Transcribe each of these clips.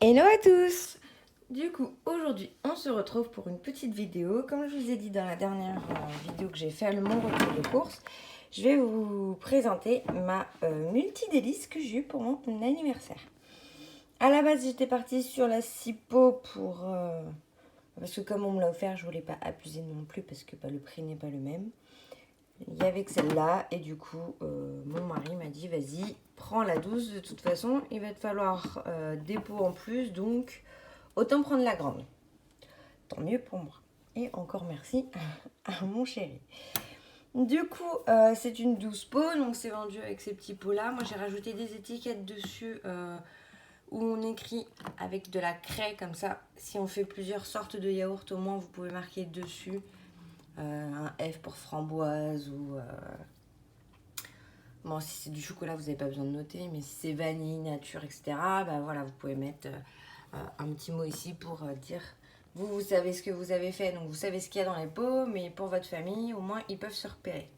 Hello à tous! Du coup, aujourd'hui, on se retrouve pour une petite vidéo. Comme je vous ai dit dans la dernière vidéo que j'ai fait, mon retour de course, je vais vous présenter ma multi-délice que j'ai eue pour mon anniversaire. À la base, j'étais partie sur la Cipo pour... parce que comme on me l'a offert, je voulais pas abuser non plus parce que le prix n'est pas le même. Il y avait que celle-là et du coup, mon mari m'a dit, vas-y, prends la 12. De toute façon, il va te falloir des pots en plus, donc autant prendre la grande. Tant mieux pour moi. Et encore merci à mon chéri. Du coup, c'est une 12 pots, donc c'est vendu avec ces petits pots-là. Moi, j'ai rajouté des étiquettes dessus où on écrit avec de la craie, comme ça. Si on fait plusieurs sortes de yaourts, au moins, vous pouvez marquer dessus un F pour framboise ou... Bon, si c'est du chocolat, vous n'avez pas besoin de noter, mais si c'est vanille, nature, etc., bah voilà, vous pouvez mettre un petit mot ici pour dire vous savez ce que vous avez fait, donc vous savez ce qu'il y a dans les pots, mais pour votre famille, au moins, ils peuvent se repérer.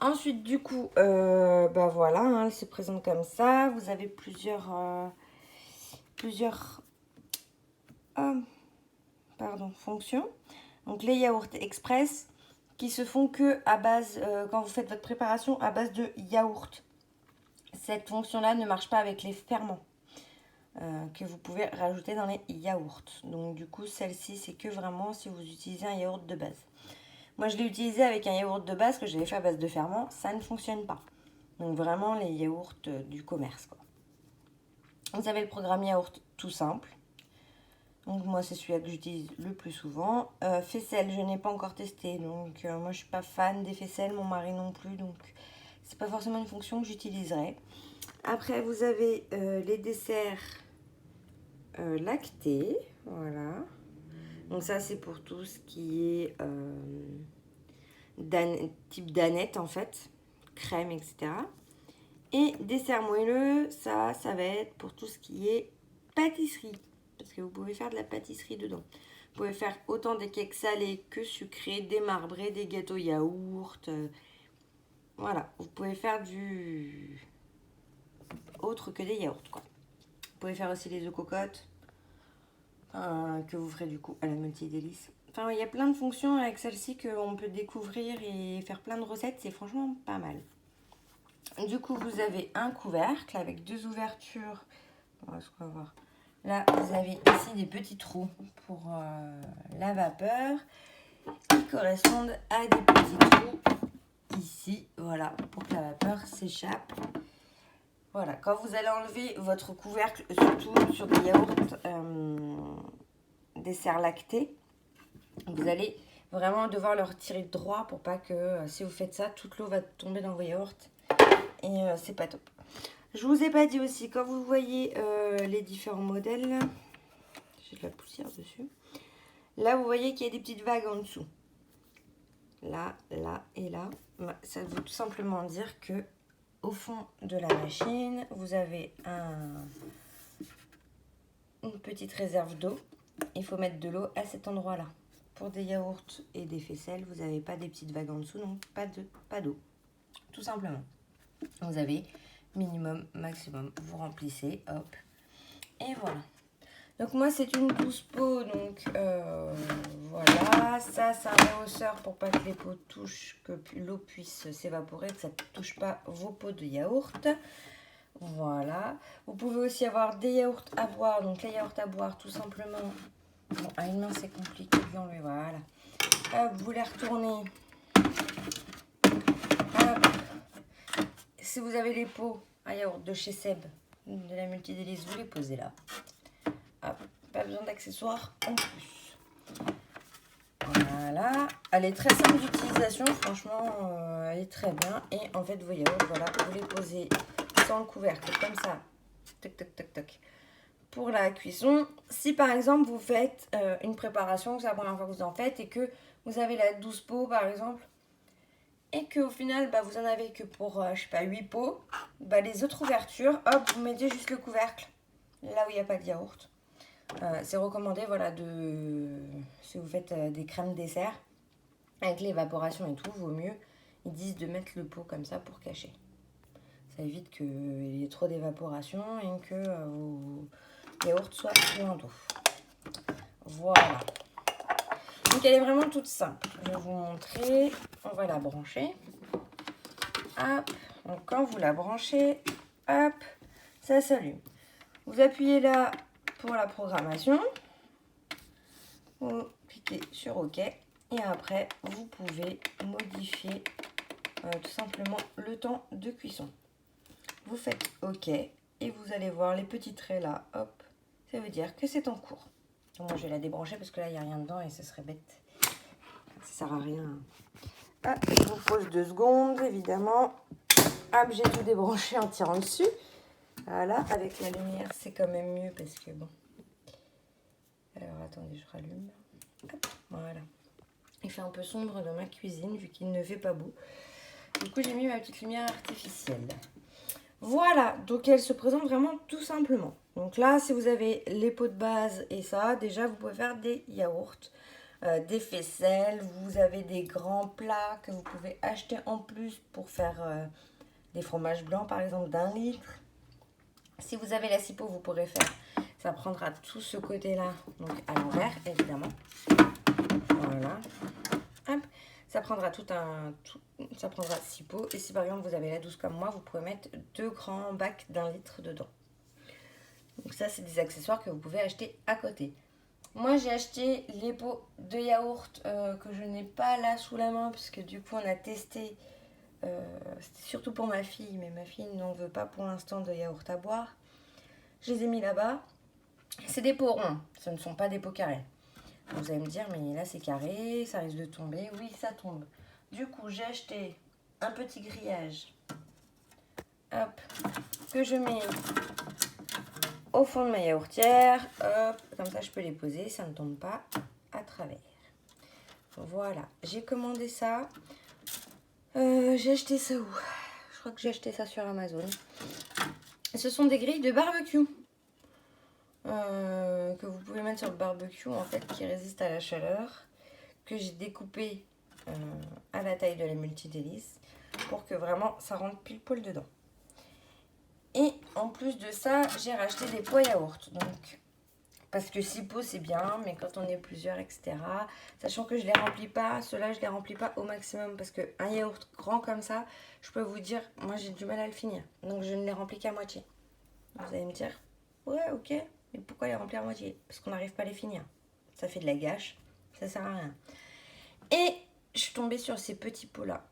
Ensuite, du coup, bah voilà, hein, elle se présente comme ça. Vous avez plusieurs fonctions. Donc, les yaourts express qui se font que à base, quand vous faites votre préparation, à base de yaourt. Cette fonction-là ne marche pas avec les ferments que vous pouvez rajouter dans les yaourts. Donc du coup, celle-ci, c'est que vraiment si vous utilisez un yaourt de base. Moi, je l'ai utilisé avec un yaourt de base que j'avais fait à base de ferment. Ça ne fonctionne pas. Donc vraiment les yaourts du commerce, quoi. Vous avez le programme yaourt tout simple. Donc moi, c'est celui-là que j'utilise le plus souvent. Faisselle, je n'ai pas encore testé. Donc moi, je suis pas fan des faisselles. Mon mari non plus. Donc c'est pas forcément une fonction que j'utiliserai. Après, vous avez les desserts lactés. Voilà. Donc ça, c'est pour tout ce qui est type danette, en fait. Crème, etc. Et dessert moelleux, ça va être pour tout ce qui est pâtisserie. Parce que vous pouvez faire de la pâtisserie dedans. Vous pouvez faire autant des cakes salés que sucrés, des marbrés, des gâteaux yaourt. Voilà, vous pouvez faire du autre que des yaourts, quoi. Vous pouvez faire aussi les œufs cocottes, que vous ferez du coup à la multi-délice. Enfin, il y a plein de fonctions avec celle-ci qu'on peut découvrir et faire plein de recettes. C'est franchement pas mal. Du coup, vous avez un couvercle avec deux ouvertures. On va se voir. Là, vous avez ici des petits trous pour la vapeur qui correspondent à des petits trous ici. Voilà, pour que la vapeur s'échappe. Voilà, quand vous allez enlever votre couvercle, surtout sur des yaourts dessert lacté, vous allez vraiment devoir le retirer droit pour pas que, si vous faites ça, toute l'eau va tomber dans vos yaourts et c'est pas top. Je vous ai pas dit aussi, quand vous voyez les différents modèles, j'ai de la poussière dessus, là vous voyez qu'il y a des petites vagues en dessous. Là, là et là. Ça veut tout simplement dire que au fond de la machine, vous avez une petite réserve d'eau. Il faut mettre de l'eau à cet endroit-là. Pour des yaourts et des faisselles, vous n'avez pas des petites vagues en dessous, donc pas d'eau. Tout simplement. Vous avez minimum, maximum. Vous remplissez, hop. Et voilà. Donc moi, c'est une 12 pots, donc voilà. Ça, c'est un réhausseur pour pas que les pots touchent, que l'eau puisse s'évaporer, que ça ne touche pas vos pots de yaourt. Voilà. Vous pouvez aussi avoir des yaourts à boire. Donc les yaourts à boire, tout simplement. Bon, à une main, c'est compliqué de l'enlever. Voilà. Hop, vous les retournez. Hop. Si vous avez les pots à yaourt de chez Seb, de la multi-délice, vous les posez là. Hop. Pas besoin d'accessoires en plus. Voilà. Elle est très simple d'utilisation. Franchement, elle est très bien. Et en fait, vos yaourts, voilà, vous les posez sans le couvercle, comme ça. Toc, toc, toc, toc. Pour la cuisson, si par exemple vous faites une préparation, que c'est la première fois que vous en faites et que vous avez la 12 pots par exemple, et qu'au final vous en avez que pour, je sais pas, 8 pots, les autres ouvertures, hop, vous mettez juste le couvercle là où il n'y a pas de yaourt. C'est recommandé, voilà, si vous faites des crèmes dessert, avec l'évaporation et tout, vaut mieux, ils disent de mettre le pot comme ça pour cacher. Ça évite qu'il y ait trop d'évaporation et que yaourt soit plein d'eau. Voilà. Donc elle est vraiment toute simple. Je vais vous montrer. On va la brancher. Hop. Donc quand vous la branchez, hop, ça s'allume. Vous appuyez là pour la programmation. Vous cliquez sur OK. Et après, vous pouvez modifier tout simplement le temps de cuisson. Vous faites OK et vous allez voir les petits traits là. Hop, ça veut dire que c'est en cours. Donc moi, je vais la débrancher parce que là, il n'y a rien dedans et ce serait bête. Ça sert à rien. Ah, je vous pose 2 secondes, évidemment. Hop, j'ai tout débranché en tirant dessus. Voilà, avec la lumière, c'est quand même mieux parce que bon. Alors, attendez, je rallume. Hop, voilà. Il fait un peu sombre dans ma cuisine vu qu'il ne fait pas beau. Du coup, j'ai mis ma petite lumière artificielle. Voilà, donc elle se présente vraiment tout simplement. Donc là, si vous avez les pots de base et ça, déjà, vous pouvez faire des yaourts, des faisselles. Vous avez des grands plats que vous pouvez acheter en plus pour faire des fromages blancs, par exemple, d'1 litre. Si vous avez la Sipo, vous pourrez faire. Ça prendra tout ce côté-là, donc à l'envers, évidemment. Voilà. Hop. Ça prendra ça prendra 6 pots. Et si par exemple vous avez la 12 comme moi, vous pouvez mettre 2 grands bacs d'1 litre dedans. Donc ça, c'est des accessoires que vous pouvez acheter à côté. Moi, j'ai acheté les pots de yaourt que je n'ai pas là sous la main parce que du coup, on a testé. C'était surtout pour ma fille, mais ma fille n'en veut pas pour l'instant de yaourt à boire. Je les ai mis là-bas. C'est des pots ronds, ce ne sont pas des pots carrés. Vous allez me dire, mais là c'est carré, ça risque de tomber. Oui, ça tombe. Du coup, j'ai acheté un petit grillage, hop, que je mets au fond de ma yaourtière. Hop, comme ça je peux les poser, ça ne tombe pas à travers. Voilà, j'ai commandé ça. J'ai acheté ça où? Je crois que j'ai acheté ça sur Amazon. Ce sont des grilles de barbecue. Que vous pouvez mettre sur le barbecue en fait, qui résiste à la chaleur, que j'ai découpé à la taille de la multidélice pour que vraiment ça rentre pile poil dedans. Et en plus de ça, j'ai racheté des pots yaourt, donc parce que 6 pots c'est bien, mais quand on est plusieurs, etc. Sachant que je les remplis pas, ceux-là je les remplis pas au maximum parce que un yaourt grand comme ça, je peux vous dire, moi j'ai du mal à le finir, donc je ne les remplis qu'à moitié. Vous allez me dire, ouais, ok. Mais pourquoi les remplir à moitié? Parce qu'on n'arrive pas à les finir. Ça fait de la gâche. Ça sert à rien. Et je suis tombée sur ces petits pots-là.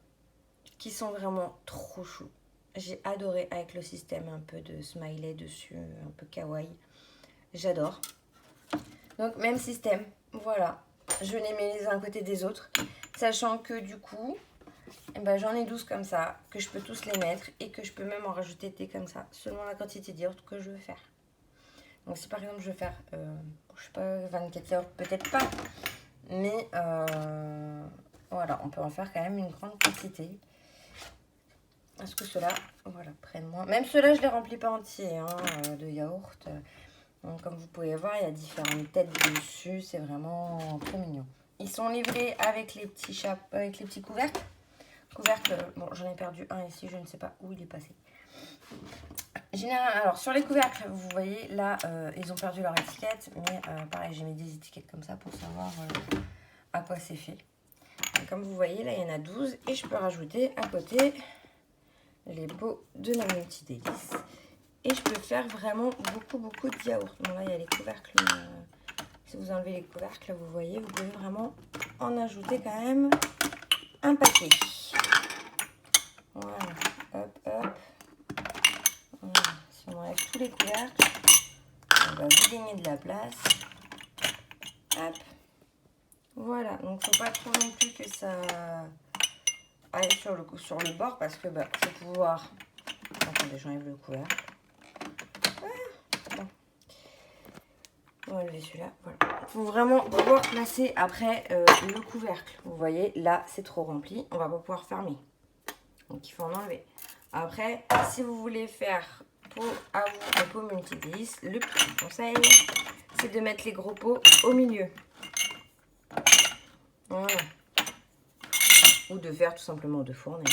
Qui sont vraiment trop choux. J'ai adoré avec le système un peu de smiley dessus. Un peu kawaii. J'adore. Donc même système. Voilà. Je les mets les uns à côté des autres. Sachant que du coup, eh ben, j'en ai 12 comme ça. Que je peux tous les mettre. Et que je peux même en rajouter des comme ça. Selon la quantité de yaourt que je veux faire. Donc si par exemple je veux faire, je sais pas, 24 yaourts, peut-être pas. Mais voilà, on peut en faire quand même une grande quantité. Parce que ceux-là, voilà, prennent moins. Même ceux-là, je les remplis pas entiers de yaourt. Donc comme vous pouvez voir, il y a différentes têtes dessus. C'est vraiment trop mignon. Ils sont livrés avec les petits avec les petits couvercles. Bon, j'en ai perdu un ici, je ne sais pas où il est passé. Alors sur les couvercles, vous voyez là, ils ont perdu leur étiquette, mais pareil, j'ai mis des étiquettes comme ça pour savoir à quoi c'est fait. Et comme vous voyez, là il y en a 12 et je peux rajouter à côté les pots de la multidélice. Et je peux faire vraiment beaucoup de yaourt. Bon là il y a les couvercles, si vous enlevez les couvercles, vous voyez, vous pouvez vraiment en ajouter quand même un paquet. Voilà, hop, hop. Voilà. Si on enlève tous les couvercles, on va vous gagner de la place. Hop. Voilà, donc faut pas trop non plus que ça aille sur le bord parce que faut pouvoir... Attendez, j'enlève le couvercle. Bon. On va enlever celui-là. Voilà. Faut vraiment pouvoir placer après le couvercle. Vous voyez, là c'est trop rempli, on va pas pouvoir fermer. Donc il faut en enlever. Après, si vous voulez faire pot à vous, un pot multidélice, le petit conseil, c'est de mettre les gros pots au milieu. Voilà. Ou de faire tout simplement 2 fournées.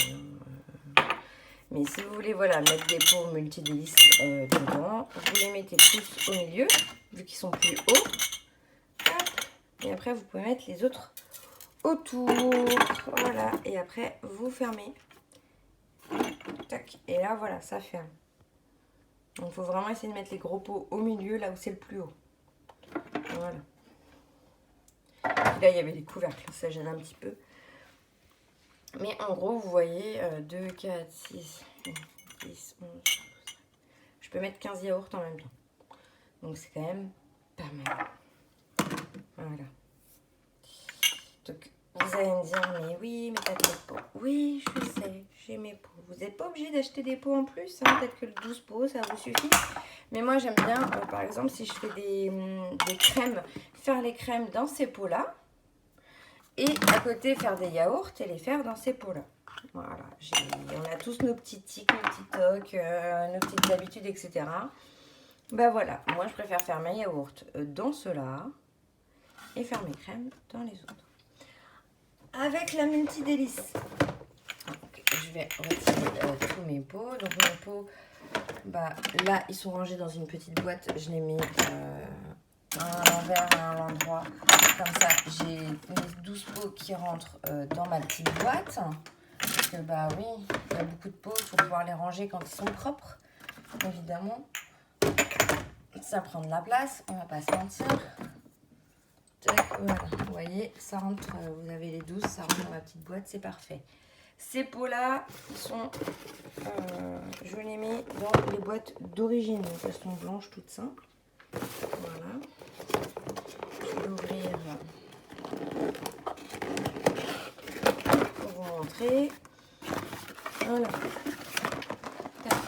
Mais si vous voulez, voilà, mettre des pots multidélices dedans, vous les mettez tous au milieu, vu qu'ils sont plus hauts. Hop. Et après, vous pouvez mettre les autres autour. Voilà. Et après, vous fermez. Tac. Et là, voilà, ça ferme. Donc, il faut vraiment essayer de mettre les gros pots au milieu, là où c'est le plus haut. Voilà. Et là, il y avait des couvercles, ça gêne un petit peu. Mais en gros, vous voyez, 2, 4, 6, 10, 11, 12. Je peux mettre 15 yaourts en même temps. Donc, c'est quand même pas mal. Voilà. Donc, vous allez me dire, mais oui, mais t'as tes pots. Oui, je sais, j'ai mes pots. Vous n'êtes pas obligé d'acheter des pots en plus. Hein. Peut-être que le 12 pots, ça vous suffit. Mais moi, j'aime bien, par exemple, si je fais des crèmes, faire les crèmes dans ces pots-là. Et à côté, faire des yaourts et les faire dans ces pots-là. Voilà. On a tous nos petits tics, nos petits tocs, nos petites habitudes, etc. Ben voilà. Moi, je préfère faire mes yaourts dans ceux-là et faire mes crèmes dans les autres. Avec la multidélice. Je vais retirer tous mes pots. Donc mes pots, bah, là, ils sont rangés dans une petite boîte. Je les mets un à l'envers et un à l'endroit. Comme ça, j'ai mes 12 pots qui rentrent dans ma petite boîte. Parce que, bah oui, il y a beaucoup de pots. Il faut pouvoir les ranger quand ils sont propres. Évidemment. Ça prend de la place. On va pas se mentir. Voilà, vous voyez, ça rentre, vous avez les 12, ça rentre dans ma petite boîte, c'est parfait. Ces pots-là sont, je les mets dans les boîtes d'origine, donc elles sont blanches toutes simples. Voilà. Je vais ouvrir pour vous montrer. Voilà.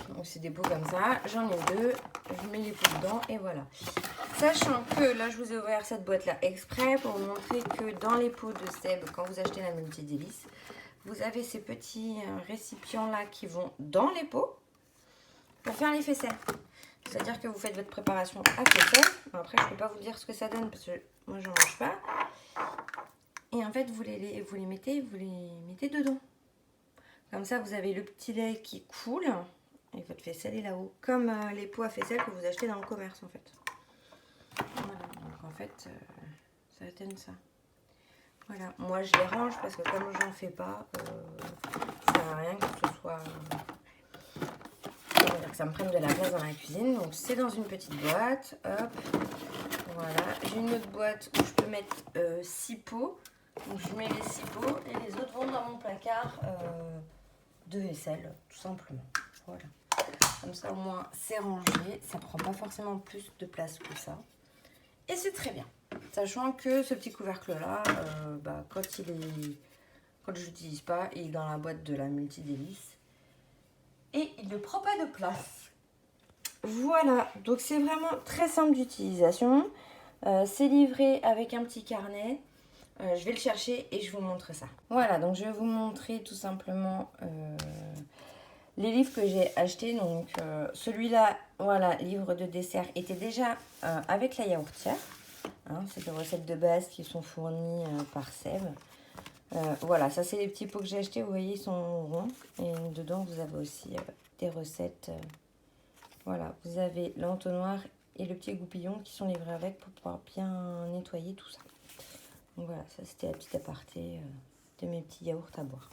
Donc c'est des pots comme ça, j'en ai deux, je mets les pots dedans et voilà. Sachant que là, je vous ai ouvert cette boîte-là exprès pour vous montrer que dans les pots de Seb, quand vous achetez la multidélice, vous avez ces petits récipients-là qui vont dans les pots pour faire les faisselles. C'est-à-dire que vous faites votre préparation à faisselle. Après, je ne peux pas vous dire ce que ça donne parce que moi, je n'en mange pas. Et en fait, vous les mettez dedans. Comme ça, vous avez le petit lait qui coule et votre faisselle est là-haut. Comme les pots à faisselle que vous achetez dans le commerce, en fait. Voilà, donc en fait, ça donne ça. Voilà, moi je les range parce que comme j'en fais pas, ça sert à rien que ce soit... que ça me prenne de la place dans la cuisine. Donc c'est dans une petite boîte, hop, voilà. J'ai une autre boîte où je peux mettre 6 pots. Donc je mets les 6 pots et les autres vont dans mon placard de vaisselle, tout simplement. Voilà. Comme ça au moins c'est rangé, ça prend pas forcément plus de place que ça. Et c'est très bien. Sachant que ce petit couvercle-là, bah, quand je l'utilise pas, il est dans la boîte de la multidélice. Et il ne prend pas de place. Voilà, donc c'est vraiment très simple d'utilisation. C'est livré avec un petit carnet. Je vais le chercher et je vous montre ça. Voilà, donc je vais vous montrer tout simplement les livres que j'ai achetés. Donc celui-là, voilà, livre de dessert, était déjà avec la yaourtière. Hein, c'est des recettes de base qui sont fournies par Seb. Voilà, ça c'est les petits pots que j'ai achetés. Vous voyez, ils sont ronds. Et dedans, vous avez aussi des recettes. Voilà, vous avez l'entonnoir et le petit goupillon qui sont livrés avec pour pouvoir bien nettoyer tout ça. Donc voilà, ça c'était la petite aparté de mes petits yaourts à boire.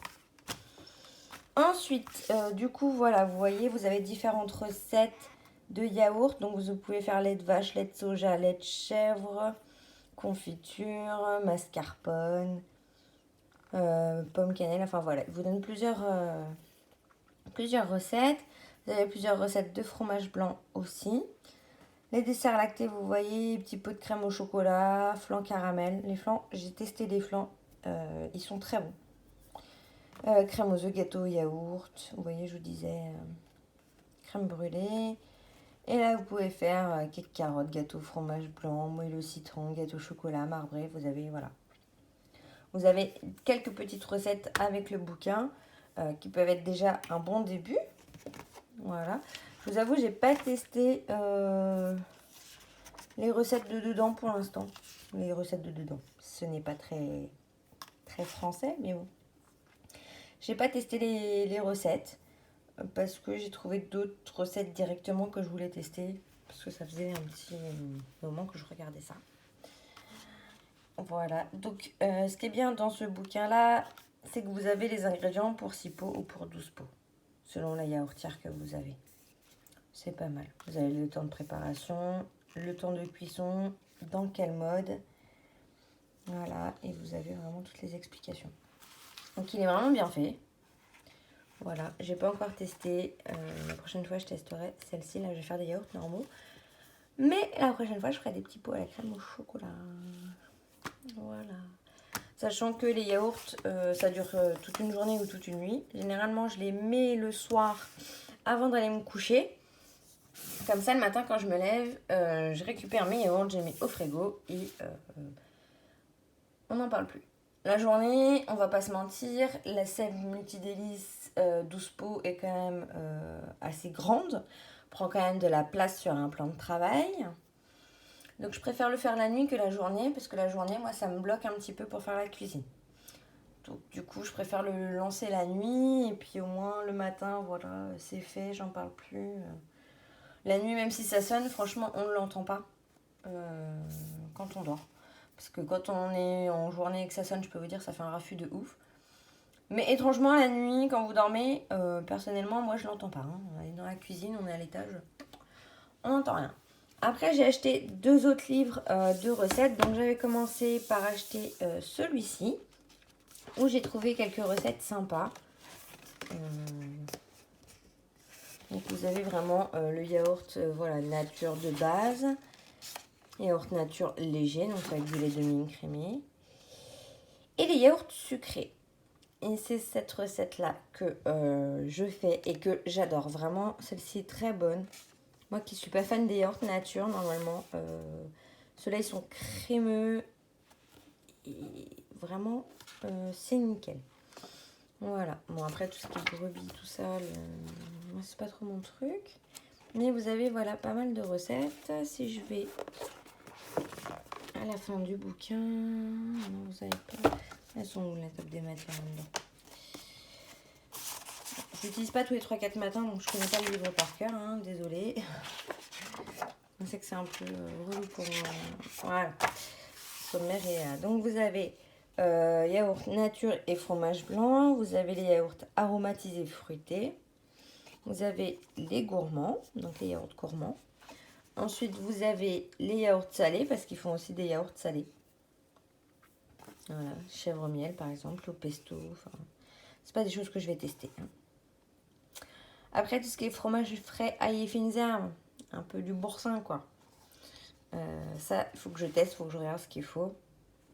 Ensuite, du coup, voilà, vous voyez, vous avez différentes recettes de yaourt. Donc vous pouvez faire lait de vache, lait de soja, lait de chèvre, confiture, mascarpone, pomme cannelle, enfin voilà, il vous donne plusieurs recettes. Vous avez plusieurs recettes de fromage blanc aussi. Les desserts lactés, vous voyez, petits pots de crème au chocolat, flan caramel. Les flans, j'ai testé les flans, ils sont très bons. Crème aux œufs, gâteau, yaourt, vous voyez, je vous disais, crème brûlée. Et là, vous pouvez faire cake carotte, gâteau fromage blanc, moelleux au citron, gâteau chocolat, marbré. Vous avez, voilà. Vous avez quelques petites recettes avec le bouquin qui peuvent être déjà un bon début. Voilà. Je vous avoue, j'ai pas testé les recettes de dedans pour l'instant. Les recettes de dedans. Ce n'est pas très, très français, mais bon. J'ai pas testé les recettes. parce que j'ai trouvé d'autres recettes directement que je voulais tester. Parce que ça faisait un petit moment que je regardais ça. Voilà, donc ce qui est bien dans ce bouquin-là, c'est que vous avez les ingrédients pour 6 pots ou pour 12 pots, selon la yaourtière que vous avez. C'est pas mal. Vous avez le temps de préparation, le temps de cuisson, dans quel mode. Voilà, et vous avez vraiment toutes les explications. Donc il est vraiment bien fait. Voilà, j'ai pas encore testé. La prochaine fois, je testerai celle-ci. Là, je vais faire des yaourts normaux. Mais la prochaine fois, je ferai des petits pots à la crème au chocolat. Voilà. Sachant que les yaourts, ça dure toute une journée ou toute une nuit. Généralement, je les mets le soir avant d'aller me coucher. Comme ça, le matin, quand je me lève, je récupère mes yaourts, je les mets au frigo et on n'en parle plus. La journée, on va pas se mentir, la sève multidélice 12 pots est quand même assez grande. Prend quand même de la place sur un plan de travail. Donc je préfère le faire la nuit que la journée, parce que la journée, moi, ça me bloque un petit peu pour faire la cuisine. Donc du coup, je préfère le lancer la nuit, et puis au moins le matin, voilà, c'est fait, j'en parle plus. La nuit, même si ça sonne, franchement, on ne l'entend pas quand on dort. Parce que quand on est en journée et que ça sonne, je peux vous dire, ça fait un raffut de ouf. Mais étrangement, la nuit, quand vous dormez, personnellement, moi, je l'entends pas. Hein. On est dans la cuisine, on est à l'étage, on n'entend rien. Après, j'ai acheté 2 autres livres de recettes. Donc, j'avais commencé par acheter celui-ci, où j'ai trouvé quelques recettes sympas. Donc, vous avez vraiment le yaourt voilà, nature de base. Yaourt nature léger, donc avec du lait de mie crémé. Et les yaourts sucrés. Et c'est cette recette-là que je fais et que j'adore. Vraiment, celle-ci est très bonne. Moi qui ne suis pas fan des yaourts nature, normalement, ceux-là, ils sont crémeux. Et vraiment, c'est nickel. Voilà. Bon, après, tout ce qui est brebis, tout ça, moi, c'est pas trop mon truc. Mais vous avez, voilà, pas mal de recettes. Si je vais à la fin du bouquin... Non, vous avez pas... Elles sont où, la table des matières là-dedans? Je l'utilise pas tous les 3-4 matins, donc je connais pas le livre par cœur, hein, désolée. Je sais que c'est un peu relou pour moi. Voilà. Sommaire et donc vous avez yaourt nature et fromage blanc. Vous avez les yaourts aromatisés fruités. Vous avez les gourmands, donc les yaourts gourmands. Ensuite, vous avez les yaourts salés, parce qu'ils font aussi des yaourts salés. Voilà, chèvre miel par exemple, au pesto. Enfin, c'est pas des choses que je vais tester. Hein. Après, tout ce qui est fromage frais, ail et fines herbes, un peu du boursin, quoi. Ça, il faut que je teste, il faut que je regarde ce qu'il faut.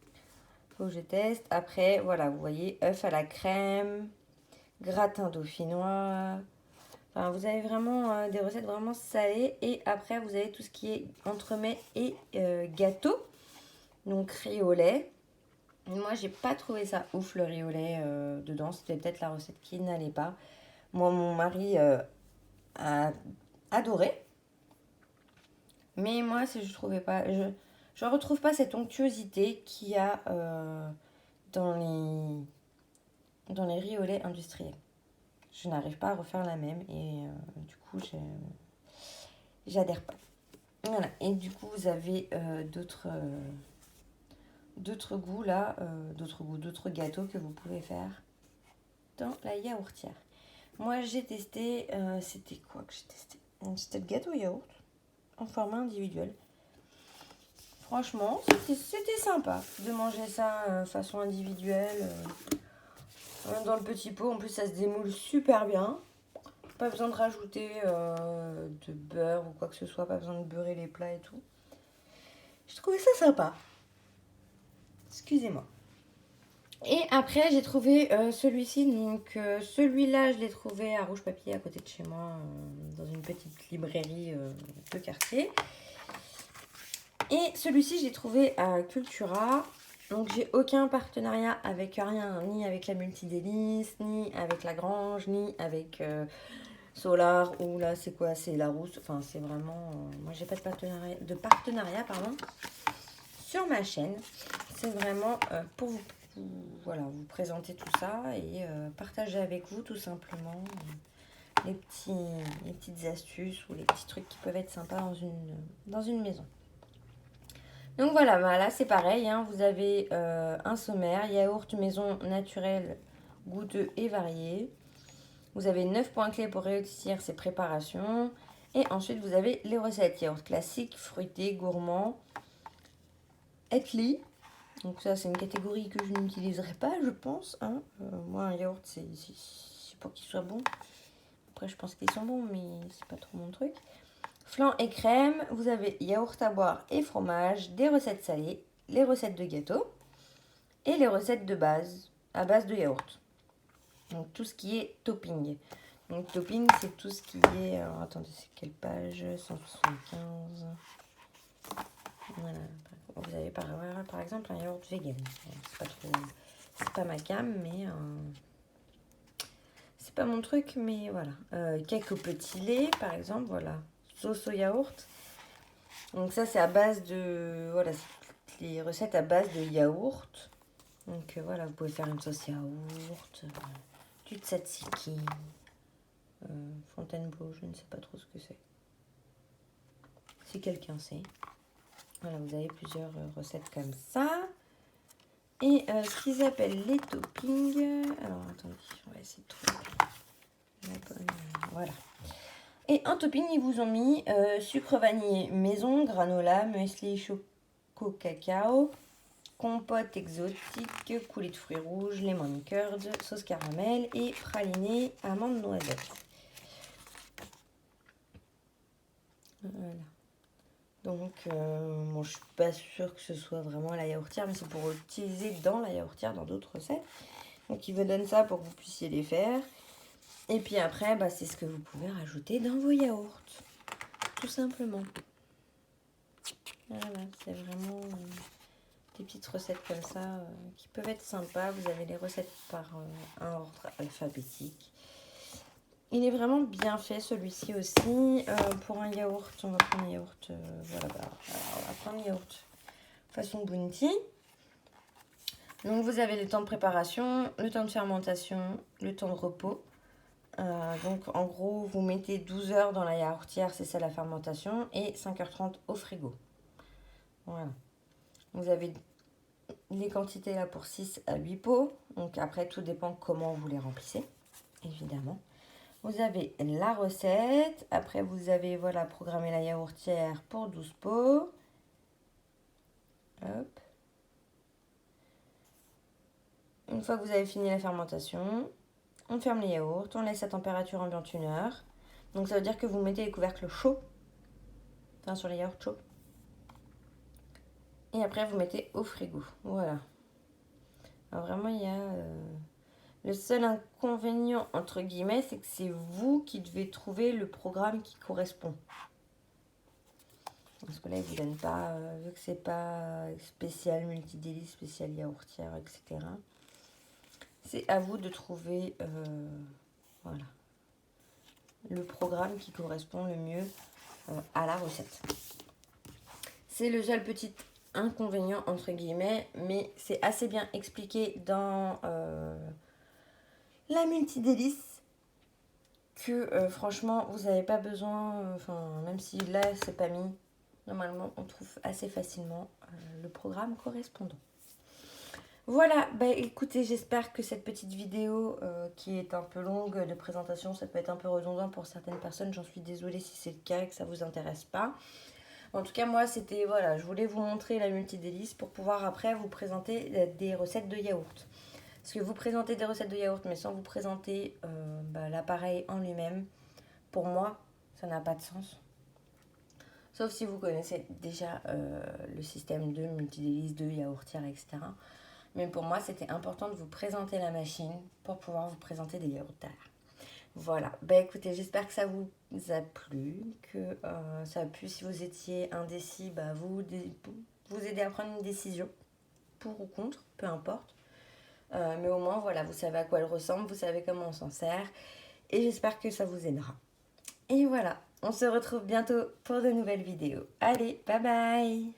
Il faut que je teste. Après, voilà, vous voyez, œufs à la crème, gratin dauphinois. Enfin, vous avez vraiment des recettes vraiment salées. Et après, vous avez tout ce qui est entremets et gâteaux. Donc, riz au lait. Moi, j'ai pas trouvé ça ouf, le riz au lait dedans. C'était peut-être la recette qui n'allait pas. Moi, mon mari a adoré. Mais moi, je trouvais pas... Je retrouve pas cette onctuosité qu'il y a dans les riz au lait industriels. Je n'arrive pas à refaire la même et du coup, j'adhère pas. Voilà. Et du coup, vous avez d'autres goûts là, d'autres gâteaux que vous pouvez faire dans la yaourtière. Moi, j'ai testé... c'était quoi que j'ai testé? C'était le gâteau yaourt en format individuel. Franchement, c'était sympa de manger ça façon individuelle. Dans le petit pot, en plus ça se démoule super bien. Pas besoin de rajouter de beurre ou quoi que ce soit, pas besoin de beurrer les plats et tout. J'ai trouvé ça sympa. Excusez-moi. Et après, j'ai trouvé celui-ci. Donc, celui-là, je l'ai trouvé à Rouge Papier, à côté de chez moi, dans une petite librairie de quartier. Et celui-ci, je l'ai trouvé à Cultura. Donc, j'ai aucun partenariat avec rien, ni avec la Multidélice, ni avec La Grange, ni avec Solar, ou là, c'est quoi? C'est Larousse. Enfin, c'est vraiment... moi, j'ai pas de partenariat, sur ma chaîne. C'est vraiment pour voilà, vous présenter tout ça et partager avec vous, tout simplement, les petites astuces ou les petits trucs qui peuvent être sympas dans une maison. Donc voilà, bah là c'est pareil, hein, vous avez un sommaire, yaourt maison naturel, goûteux et varié. Vous avez 9 points clés pour réussir ces préparations. Et ensuite vous avez les recettes, yaourt classique, fruité, gourmand, Hetley. Donc ça c'est une catégorie que je n'utiliserai pas je pense. Hein. Moi un yaourt c'est pour qu'il soit bon. Après je pense qu'ils sont bons mais c'est pas trop mon truc. Flan et crème, vous avez yaourt à boire et fromage, des recettes salées, les recettes de gâteau et les recettes de base, à base de yaourt. Donc tout ce qui est topping. Donc topping c'est tout ce qui est... Alors attendez, c'est quelle page? 175. Voilà. Vous avez par exemple un yaourt vegan. C'est pas ma gamme, mais... c'est pas mon truc, mais voilà. Cake au petit lait, par exemple, voilà. Sauce au yaourt. Donc ça, c'est à base de... Voilà, c'est les recettes à base de yaourt. Donc voilà, vous pouvez faire une sauce yaourt, du tzatziki, Fontainebleau, je ne sais pas trop ce que c'est. Si quelqu'un sait. Voilà, vous avez plusieurs recettes comme ça. Et ce qu'ils appellent les toppings... Alors, attendez, on va essayer de trouver la bonne... Voilà. Et en topping, ils vous ont mis sucre vanillé maison, granola, muesli choco cacao, compote exotique, coulis de fruits rouges, lemon curd, sauce caramel et praliné amande noisette. Voilà. Donc, bon, je suis pas sûre que ce soit vraiment la yaourtière, mais c'est pour utiliser dans la yaourtière, dans d'autres recettes. Donc, ils vous donnent ça pour que vous puissiez les faire. Et puis après, bah, c'est ce que vous pouvez rajouter dans vos yaourts. Tout simplement. Voilà, c'est vraiment des petites recettes comme ça qui peuvent être sympas. Vous avez les recettes par un ordre alphabétique. Il est vraiment bien fait celui-ci aussi. Pour un yaourt, on va prendre un yaourt. Voilà, bah, alors, on va prendre un yaourt façon Bounty. Donc vous avez le temps de préparation, le temps de fermentation, le temps de repos. Donc en gros, vous mettez 12 heures dans la yaourtière, c'est ça la fermentation, et 5h30 au frigo. Voilà. Vous avez les quantités là pour 6 à 8 pots. Donc après, tout dépend comment vous les remplissez, évidemment. Vous avez la recette. Après, vous avez, voilà, programmé la yaourtière pour 12 pots. Hop. Une fois que vous avez fini la fermentation, on ferme les yaourts, on laisse à température ambiante 1 heure. Donc ça veut dire que vous mettez les couvercles chauds, enfin sur les yaourts chauds. Et après, vous mettez au frigo. Voilà. Alors vraiment, il y a... Le seul inconvénient, entre guillemets, c'est que c'est vous qui devez trouver le programme qui correspond. Parce que là, ils ne vous donnent pas, vu que c'est pas spécial multi-délice, spécial yaourtière, etc. C'est à vous de trouver voilà, le programme qui correspond le mieux à la recette. C'est le seul petit inconvénient, entre guillemets, mais c'est assez bien expliqué dans la multi-délice que franchement, vous n'avez pas besoin, même si là, c'est pas mis, normalement, on trouve assez facilement le programme correspondant. Voilà, bah écoutez, j'espère que cette petite vidéo qui est un peu longue de présentation, ça peut être un peu redondant pour certaines personnes. J'en suis désolée si c'est le cas et que ça ne vous intéresse pas. En tout cas, moi, c'était, voilà, je voulais vous montrer la multi-délice pour pouvoir après vous présenter des recettes de yaourt. Parce que vous présentez des recettes de yaourt, mais sans vous présenter l'appareil en lui-même, pour moi, ça n'a pas de sens. Sauf si vous connaissez déjà le système de multi-délice, de yaourtière, etc. Mais pour moi, c'était important de vous présenter la machine pour pouvoir vous présenter des yaourts derrière. Voilà, bah écoutez, j'espère que ça vous a plu, que ça a pu, si vous étiez indécis, vous aider à prendre une décision, pour ou contre, peu importe. Mais au moins, voilà, vous savez à quoi elle ressemble, vous savez comment on s'en sert, et j'espère que ça vous aidera. Et voilà, on se retrouve bientôt pour de nouvelles vidéos. Allez, bye bye!